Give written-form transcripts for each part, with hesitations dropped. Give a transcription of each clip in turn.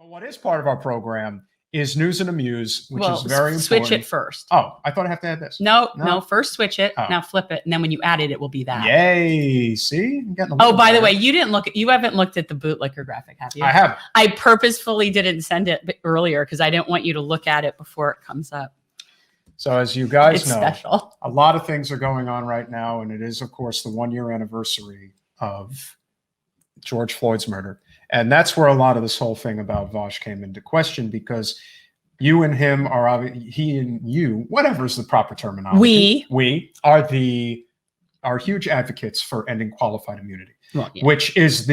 But what is part of our program is News and Amuse, which Well, is very important. switch it first. Oh, I thought I have to add this. No, first switch it. Oh. Now flip it. And then when you add it, it will be that. Yay. See? I'm getting a Oh, by the better. way, you haven't looked at the bootlicker graphic, have you? I haven't. I purposefully didn't send it earlier because I didn't want you to look at it before it comes up. So as you guys know, special. A lot of things are going on right now. And it is, of course, the 1-year anniversary of George Floyd's murder. And that's where a lot of this whole thing about Vosh came into question, because you and him are, he and you, whatever is the proper terminology. We are huge advocates for ending qualified immunity, which is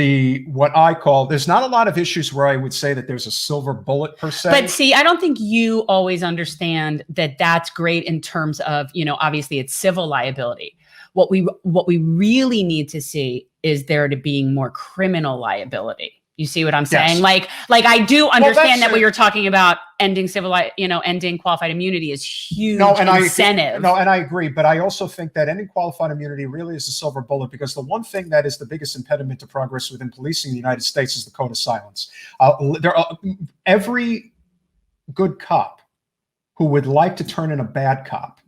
what I call, there's not a lot of issues where I would say that there's a silver bullet per se. But see, I don't think you always understand that that's great in terms of, obviously it's civil liability. What we really need to see is there to being more criminal liability. You see what I'm saying? Yes. Like I do understand that what you're talking about, ending ending qualified immunity is huge incentive. And I agree. But I also think that ending qualified immunity really is a silver bullet, because the one thing that is the biggest impediment to progress within policing in the United States is the code of silence. Every good cop who would like to turn in a bad cop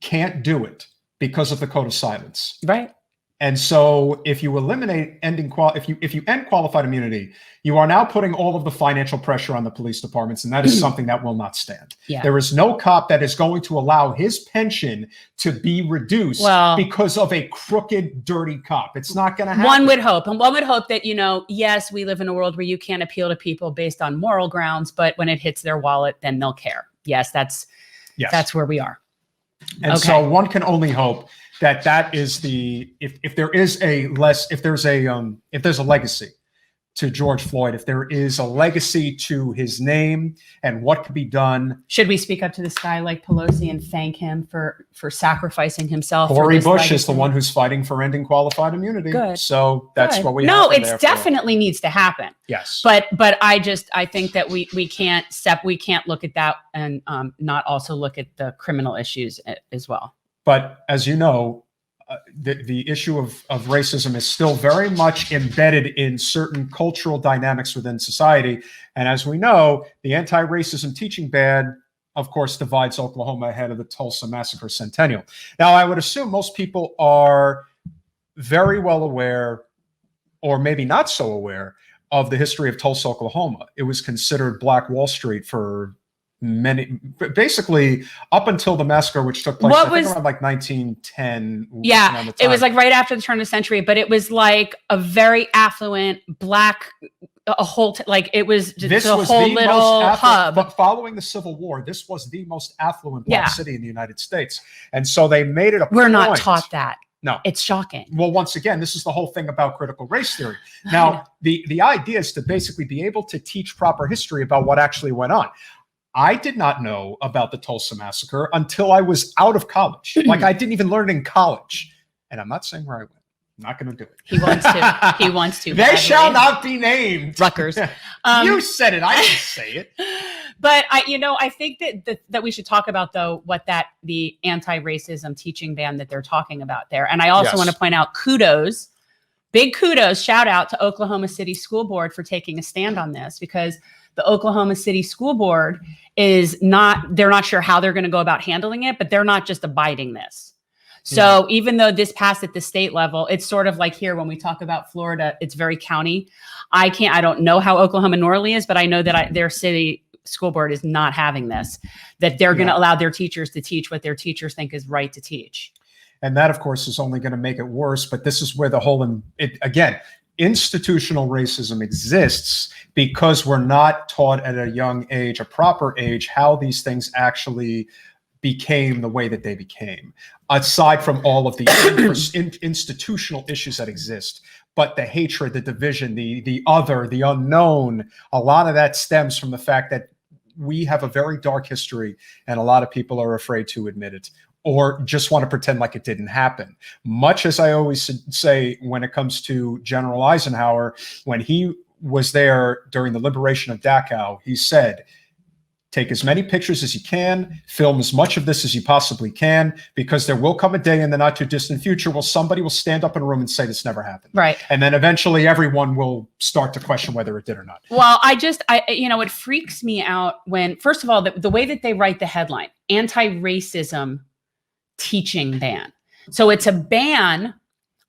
can't do it because of the code of silence. Right. And so if you eliminate if you end qualified immunity, you are now putting all of the financial pressure on the police departments, and that is something that will not stand. Yeah. There is no cop that is going to allow his pension to be reduced because of a crooked, dirty cop. It's not going to happen. One would hope that, yes, we live in a world where you can't appeal to people based on moral grounds, but when it hits their wallet, then they'll care. Yes, that's where we are. And so one can only hope that is if there's a legacy to George Floyd, if there is a legacy to his name and what could be done. Should we speak up to this guy like Pelosi and thank him for sacrificing himself? Cory Bush is the one who's fighting for ending qualified immunity. Good. So that's what we have. No, it definitely needs to happen. Yes. But I think that we can't look at that and not also look at the criminal issues as well. But as you know, the issue of racism is still very much embedded in certain cultural dynamics within society. And as we know, the anti-racism teaching band, of course, divides Oklahoma ahead of the Tulsa Massacre Centennial. Now, I would assume most people are very well aware, or maybe not so aware, of the history of Tulsa, Oklahoma. It was considered Black Wall Street for basically up until the massacre, which took place I think around like 1910. Yeah, it was like right after the turn of the century, but it was like a very affluent Black, it was just a whole little hub. But following the Civil War, this was the most affluent Black city in the United States. And so they made it We're not taught that. No. It's shocking. Well, once again, this is the whole thing about critical race theory. Now, the idea is to basically be able to teach proper history about what actually went on. I did not know about the Tulsa Massacre until I was out of college. Like, I didn't even learn it in college. And I'm not saying where I went. I'm not going to do it. He wants to. He wants to. They shall not be named. Rutgers. You said it. I didn't say it. But I think that we should talk about, though, what the anti-racism teaching band that they're talking about there. And I also want to point out big kudos, shout out to Oklahoma City School Board for taking a stand on this, because the Oklahoma City School Board they're not sure how they're going to go about handling it, but they're not just abiding this. So even though this passed at the state level, it's sort of like here when we talk about Florida, it's very county. I don't know how Oklahoma normally is, but I know that their city school board is not having this, that they're going to allow their teachers to teach what their teachers think is right to teach. And that, of course, is only going to make it worse. But this is where again, institutional racism exists because we're not taught at a young age, a proper age, how these things actually became the way that they became, aside from all of the institutional issues that exist. But the hatred, the division, the other, the unknown, a lot of that stems from the fact that we have a very dark history, and a lot of people are afraid to admit it, or just want to pretend like it didn't happen. Much as I always say when it comes to General Eisenhower, when he was there during the liberation of Dachau, he said, take as many pictures as you can, film as much of this as you possibly can, because there will come a day in the not too distant future where somebody will stand up in a room and say this never happened. Right. And then eventually everyone will start to question whether it did or not. Well, it freaks me out when, first of all, the way that they write the headline, anti-racism teaching ban. So it's a ban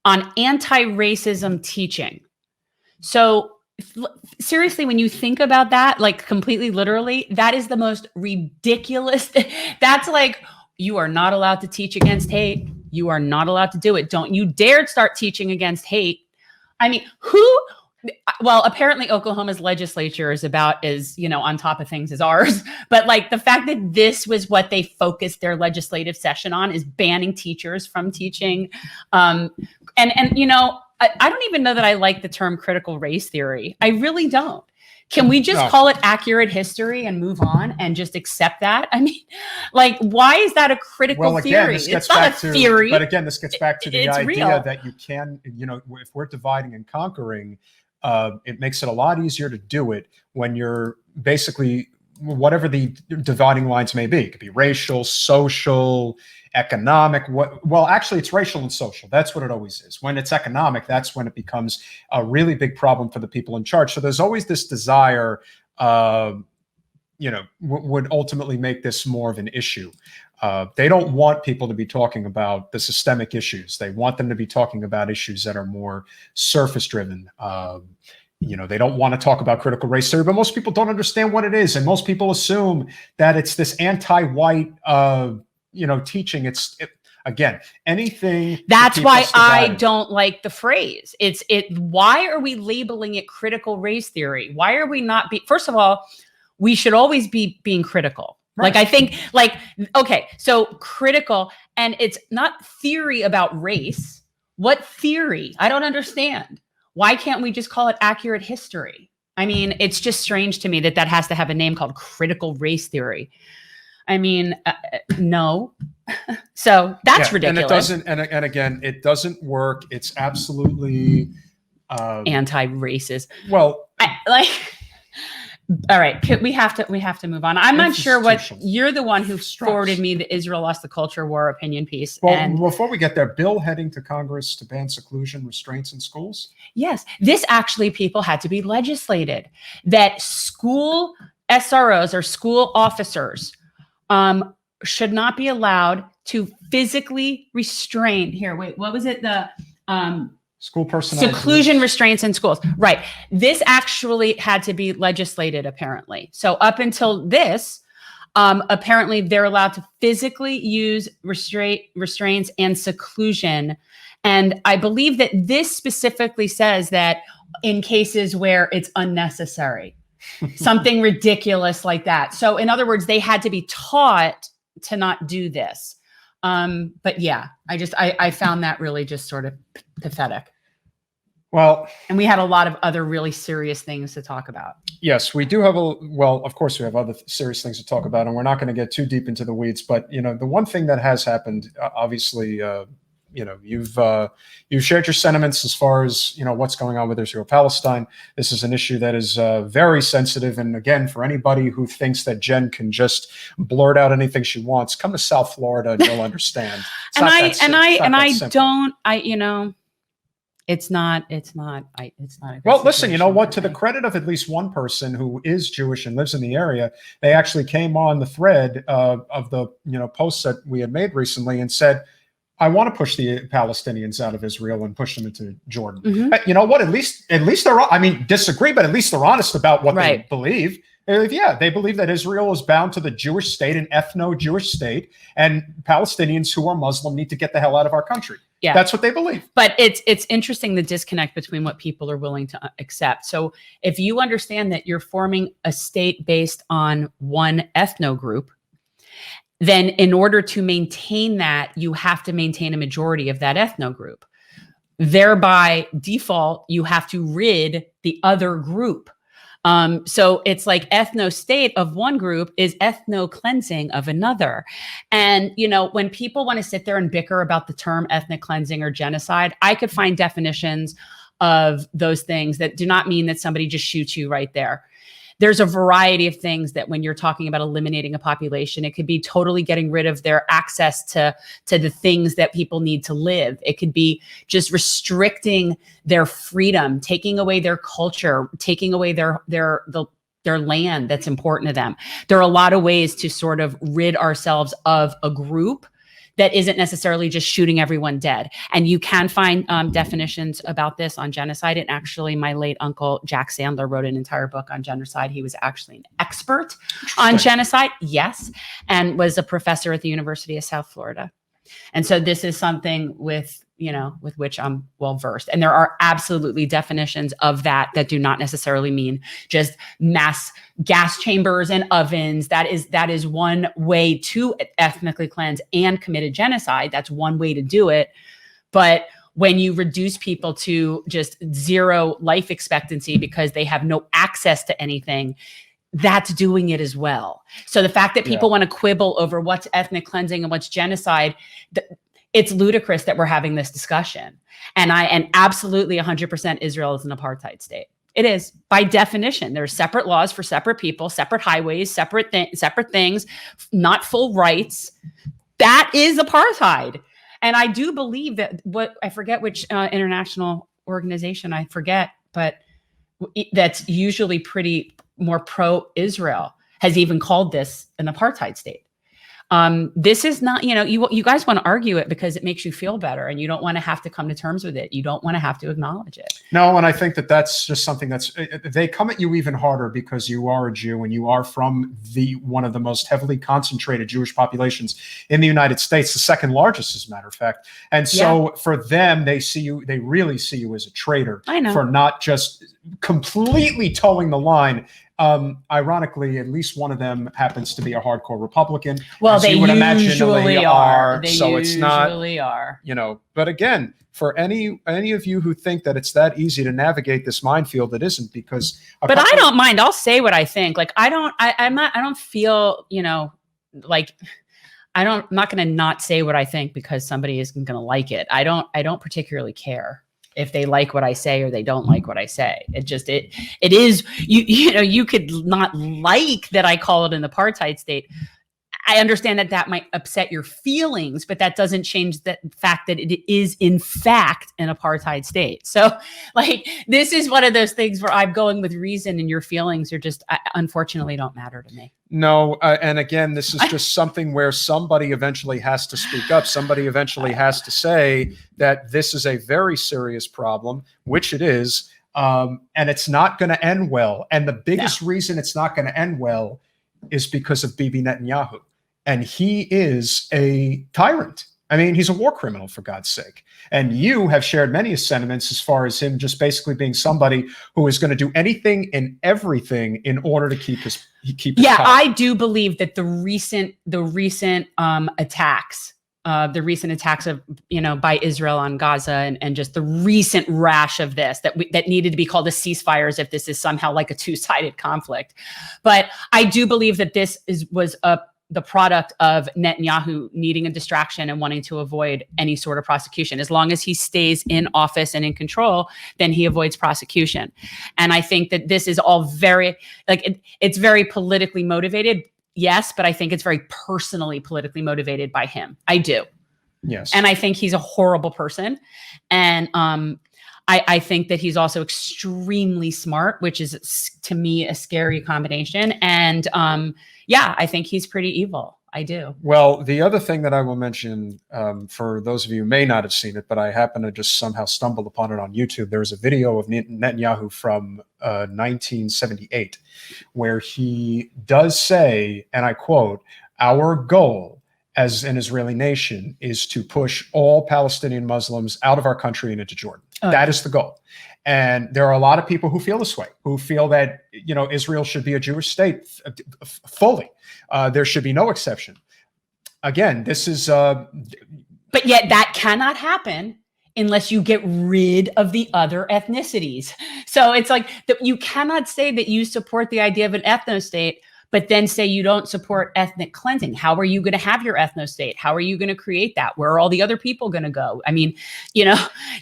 on anti-racism teaching. So seriously, when you think about that, like completely literally, that is the most ridiculous. That's like, you are not allowed to teach against hate. You are not allowed to do it. Don't you dare start teaching against hate. I mean, well, apparently Oklahoma's legislature is about as, on top of things as ours. But like the fact that this was what they focused their legislative session on is banning teachers from teaching. I don't even know that I like the term critical race theory. I really don't. Can we just call it accurate history and move on and just accept that? I mean, like, why is that a critical theory? It's not a theory. But again, this gets back to the idea that you can, if we're dividing and conquering, it makes it a lot easier to do it when you're basically, whatever the dividing lines may be. It could be racial, social, economic. Well, actually, it's racial and social. That's what it always is. When it's economic, that's when it becomes a really big problem for the people in charge. So there's always this desire, would ultimately make this more of an issue. They don't want people to be talking about the systemic issues. They want them to be talking about issues that are more surface driven. They don't want to talk about critical race theory, but most people don't understand what it is. And most people assume that it's this anti-white, teaching. Again, anything. That's why I don't like the phrase. Why are we labeling it critical race theory? Why are we not first of all, we should always be being critical. Right. Like, I think okay, so critical, and it's not theory about race. What theory? I don't understand. Why can't we just call it accurate history? I mean, it's just strange to me that has to have a name called critical race theory. I mean, no. So that's ridiculous. And it doesn't, and again, it doesn't work. It's absolutely anti-racist. Well, all right, we have to move on. I'm not sure what you're the one who forwarded me the Israel Lost the Culture War opinion piece. Well, and before we get there, bill heading to Congress to ban seclusion restraints in schools. Yes, this actually, people, had to be legislated that school SROs or school officers should not be allowed to physically restrain. Here, wait, what was it? The school personnel seclusion restraints in schools. Right. This actually had to be legislated, apparently. So up until this, apparently they're allowed to physically use restraints and seclusion. And I believe that this specifically says that in cases where it's unnecessary, something ridiculous like that. So in other words, they had to be taught to not do this. But yeah, I found that really just sort of pathetic. Well, and we had a lot of other really serious things to talk about. Yes, we do have of course we have other serious things to talk about, and we're not going to get too deep into the weeds, but the one thing that has happened, obviously, you've shared your sentiments as far as, what's going on with Israel-Palestine. This is an issue that is very sensitive. And again, for anybody who thinks that Jen can just blurt out anything she wants, come to South Florida and you'll understand. It's not. Well, listen, you know what? To the credit of at least one person who is Jewish and lives in the area, they actually came on the thread of the posts that we had made recently and said, I want to push the Palestinians out of Israel and push them into Jordan. Mm-hmm. You know what? At least they're, disagree, but at least they're honest about what they believe. They believe that Israel is bound to the Jewish state, an ethno-Jewish state, and Palestinians who are Muslim need to get the hell out of our country. Yeah, that's what they believe. But it's interesting, the disconnect between what people are willing to accept. So if you understand that you're forming a state based on one ethno group, then in order to maintain that, you have to maintain a majority of that ethno group. Thereby default, you have to rid the other group. So it's like ethno state of one group is ethno cleansing of another. And, when people want to sit there and bicker about the term ethnic cleansing or genocide, I could find definitions of those things that do not mean that somebody just shoots you right there. there's a variety of things that when you're talking about eliminating a population, it could be totally getting rid of their access to the things that people need to live. It could be just restricting their freedom, taking away their culture, taking away their land that's important to them. There are a lot of ways to sort of rid ourselves of a group that isn't necessarily just shooting everyone dead. And you can find definitions about this on genocide. And actually, my late uncle, Jack Sandler, wrote an entire book on genocide. He was actually an expert on genocide, yes, and was a professor at the University of South Florida. And so this is something with which I'm well versed. And there are absolutely definitions of that do not necessarily mean just mass gas chambers and ovens. That is one way to ethnically cleanse and committed genocide. That's one way to do it. But when you reduce people to just zero life expectancy because they have no access to anything, that's doing it as well. So the fact that people want to quibble over what's ethnic cleansing and what's genocide, it's ludicrous that we're having this discussion. And absolutely 100% Israel is an apartheid state. It is, by definition. There's separate laws for separate people, separate highways, separate things, not full rights. That is apartheid. And I do believe that I forget which international organization, but that's usually pretty more pro-Israel has even called this an apartheid state. This is not, you guys want to argue it because it makes you feel better and you don't want to have to come to terms with it. You don't want to have to acknowledge it. No, and I think that's just something they come at you even harder because you are a Jew and you are from one of the most heavily concentrated Jewish populations in the United States, the second largest, as a matter of fact. And so for them, they really see you as a traitor for not just completely towing the line. Ironically, at least one of them happens to be a hardcore Republican. Well, they usually are. So it's not, but again, for any of you who think that it's that easy to navigate this minefield, it isn't, because. But I don't mind. I'll say what I think. Like, I don't feel, like I'm not going to not say what I think because somebody isn't going to like it. I don't particularly care if they like what I say or they don't like what I say. It is, you could not like that I call it an apartheid state. I understand that might upset your feelings, but that doesn't change the fact that it is in fact an apartheid state. So like, this is one of those things where I'm going with reason and your feelings are just, unfortunately, don't matter to me. No. And again, this is just something where somebody eventually has to speak up. Somebody eventually has to say that this is a very serious problem, which it is. And it's not going to end well. And the biggest reason it's not going to end well is because of Bibi Netanyahu. And he is a tyrant. I mean, he's a war criminal, for God's sake. And you have shared many sentiments as far as him just basically being somebody who is going to do anything and everything in order to keep his power. I do believe that the recent attacks of, by Israel on Gaza and just the recent rash of this that needed to be called a ceasefire as if this is somehow like a two-sided conflict. But I do believe that this was the product of Netanyahu needing a distraction and wanting to avoid any sort of prosecution. As long as he stays in office and in control, then he avoids prosecution. And I think that this is all very, it's very politically motivated. Yes, but I think it's very personally politically motivated by him. I do. Yes. And I think he's a horrible person. And I think that he's also extremely smart, which is, to me, a scary combination. And I think he's pretty evil. I do. Well, the other thing that I will mention, for those of you who may not have seen it, but I happen to just somehow stumble upon it on YouTube, there's a video of Netanyahu from 1978 where he does say, and I quote, "Our goal as an Israeli nation is to push all Palestinian Muslims out of our country and into Jordan." That is the goal. And there are a lot of people who feel this way, who feel that, Israel should be a Jewish state fully. There should be no exception. Again, this is... But yet that cannot happen unless you get rid of the other ethnicities. So it's like you cannot say that you support the idea of an ethno-state, but then say you don't support ethnic cleansing. How are you going to have your ethno-state? How are you going to create that? Where are all the other people going to go? I mean,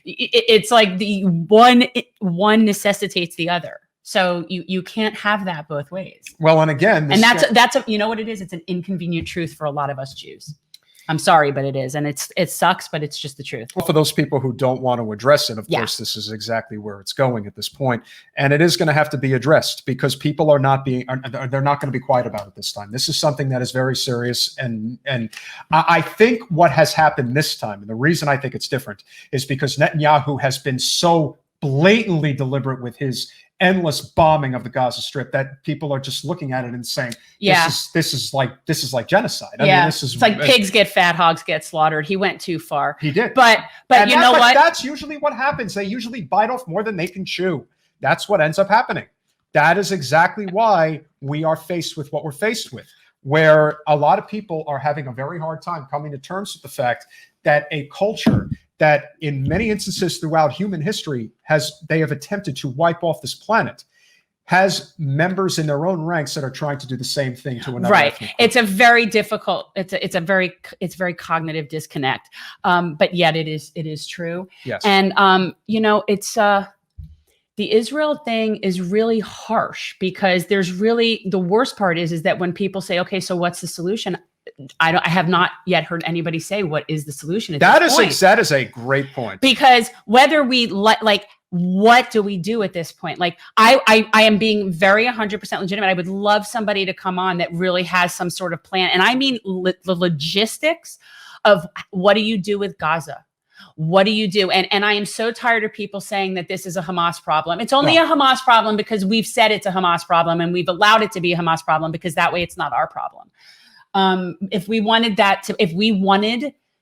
it's like the one necessitates the other. So you can't have that both ways. Well, and again, and that's you know what it is? It's an inconvenient truth for a lot of us Jews. I'm sorry, but it is. And it sucks, but it's just the truth. Well, for those people who don't want to address it, of course, this is exactly where it's going at this point. And it is going to have to be addressed because people are not they're not going to be quiet about it this time. This is something that is very serious. And I think what has happened this time, and the reason I think it's different, is because Netanyahu has been so blatantly deliberate with his endless bombing of the Gaza Strip that people are just looking at it and saying, this is like genocide. I mean, it's like pigs get fat, hogs get slaughtered. He went too far. He did. But you know what? That's usually what happens. They usually bite off more than they can chew. That's what ends up happening. That is exactly why we are faced with what we're faced with, where a lot of people are having a very hard time coming to terms with the fact that a culture that in many instances throughout human history they have attempted to wipe off this planet, has members in their own ranks that are trying to do the same thing to another. Right. It's a very difficult, it's very cognitive disconnect. But yet it is true. Yes. And it's the Israel thing is really harsh because there's really, the worst part is that when people say, okay, so what's the solution? I have not yet heard anybody say what is the solution. That is a great point. Because whether we like, what do we do at this point? Like, I am being very 100% legitimate. I would love somebody to come on that really has some sort of plan. And I mean the logistics of what do you do with Gaza? What do you do? And I am so tired of people saying that this is a Hamas problem. It's only a Hamas problem because we've said it's a Hamas problem and we've allowed it to be a Hamas problem because that way it's not our problem. If we wanted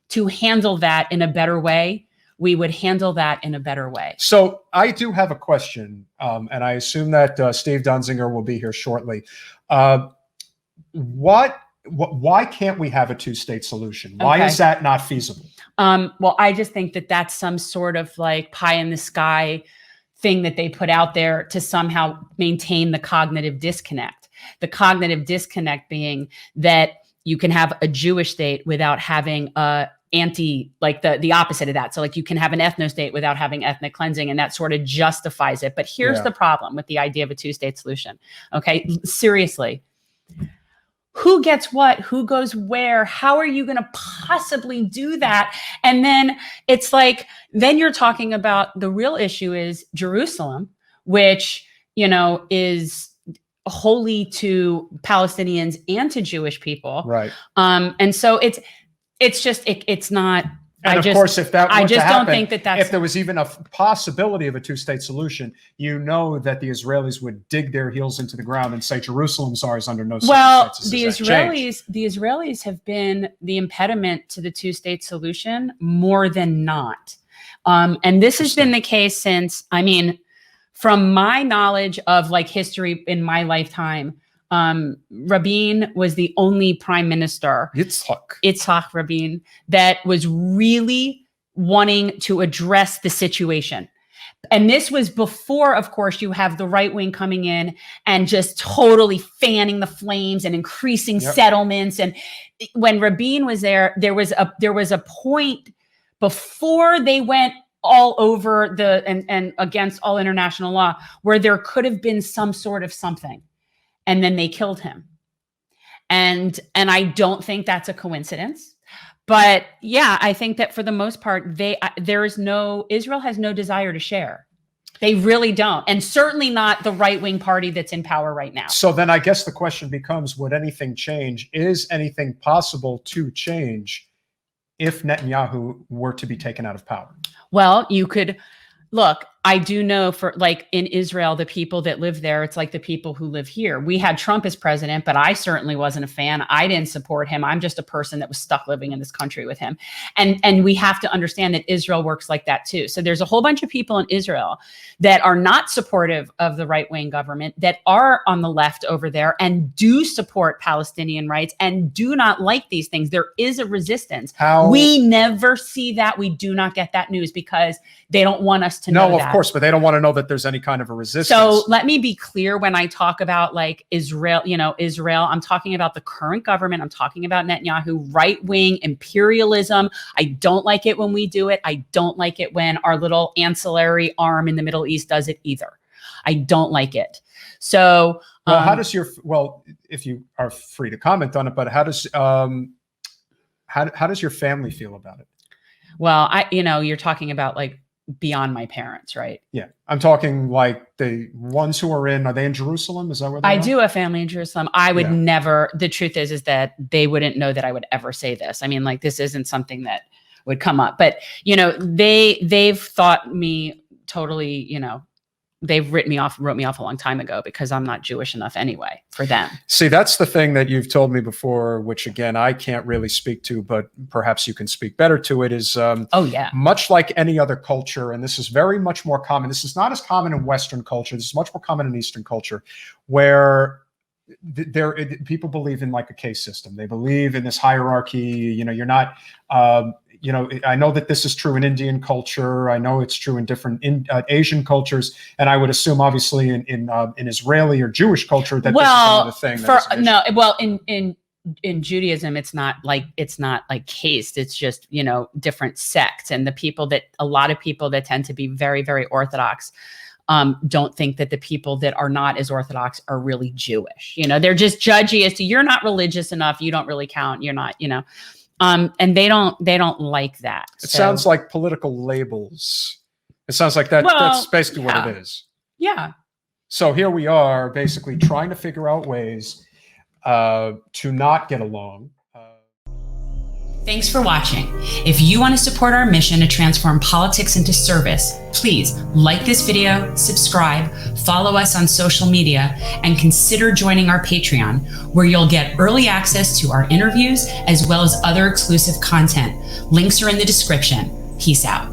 to handle that in a better way, we would handle that in a better way. So I do have a question, and I assume that Steve Dunzinger will be here shortly. Why can't we have a two-state solution? Why is that not feasible? Well, I just think that that's some sort of like pie in the sky thing that they put out there to somehow maintain the cognitive disconnect. The cognitive disconnect being that you can have a Jewish state without having the opposite of that. So like you can have an ethno state without having ethnic cleansing, and that sort of justifies it. But here's the problem with the idea of a two-state solution. Okay, seriously. Who gets what? Who goes where? How are you going to possibly do that? And then it's like, then you're talking about the real issue is Jerusalem, which, is holy to Palestinians and to Jewish people. Right. And so it's not. And of course, if that were to happen, don't think that that's, if there was even a possibility of a two-state solution, that the Israelis would dig their heels into the ground and say Jerusalem's ours under no circumstances. Well, the Israelis have been the impediment to the two-state solution more than not. And this has been the case since, from my knowledge of like history in my lifetime, Rabin was the only prime minister, Yitzhak Rabin, that was really wanting to address the situation. And this was before, of course, you have the right wing coming in and just totally fanning the flames and increasing settlements. And when Rabin was there, there was a point before they went all over and against all international law where there could have been some sort of something. And then they killed him. And I don't think that's a coincidence. But yeah, I think that for the most part, Israel has no desire to share. They really don't. And certainly not the right-wing party that's in power right now. So then I guess the question becomes, would anything change? Is anything possible to change if Netanyahu were to be taken out of power? Well, you could look. I do know for like in Israel, the people that live there, it's like the people who live here. We had Trump as president, but I certainly wasn't a fan. I didn't support him. I'm just a person that was stuck living in this country with him. And we have to understand that Israel works like that too. So there's a whole bunch of people in Israel that are not supportive of the right-wing government, that are on the left over there and do support Palestinian rights and do not like these things. There is a resistance. We never see that. We do not get that news because they don't want us to know that. No, of course, but they don't want to know that there's any kind of a resistance. So let me be clear when I talk about like Israel, I'm talking about the current government. I'm talking about Netanyahu, right-wing imperialism. I don't like it when we do it. I don't like it when our little ancillary arm in the Middle East does it either. I don't like it. So, well, how does if you are free to comment on it, but how does your family feel about it? Well, you're talking about like beyond my parents, right? Yeah. I'm talking like the ones who are they in Jerusalem? Is that where they are? I do have family in Jerusalem. I would never, the truth is that they wouldn't know that I would ever say this. I mean, like, this isn't something that would come up, but they've thought me totally, they've wrote me off a long time ago because I'm not Jewish enough anyway for them. See, that's the thing that you've told me before, which again, I can't really speak to, but perhaps you can speak better to it, is much like any other culture, and this is very much more common. This is not as common in Western culture. This is much more common in Eastern culture, where people believe in like a caste system. They believe in this hierarchy. You're not, I know that this is true in Indian culture. I know it's true in different Asian cultures, and I would assume, obviously, in Israeli or Jewish culture, that this is another thing. In Judaism, it's not like caste. It's just different sects, and a lot of people that tend to be very, very Orthodox don't think that the people that are not as Orthodox are really Jewish. They're just judgy as to, you're not religious enough, you don't really count, you're not, and they don't like that. It sounds like political labels. It sounds like that. That's basically what it is. Yeah. So here we are, basically trying to figure out ways to not get along. Thanks for watching. If you want to support our mission to transform politics into service, please like this video, subscribe, follow us on social media, and consider joining our Patreon, where you'll get early access to our interviews as well as other exclusive content. Links are in the description. Peace out.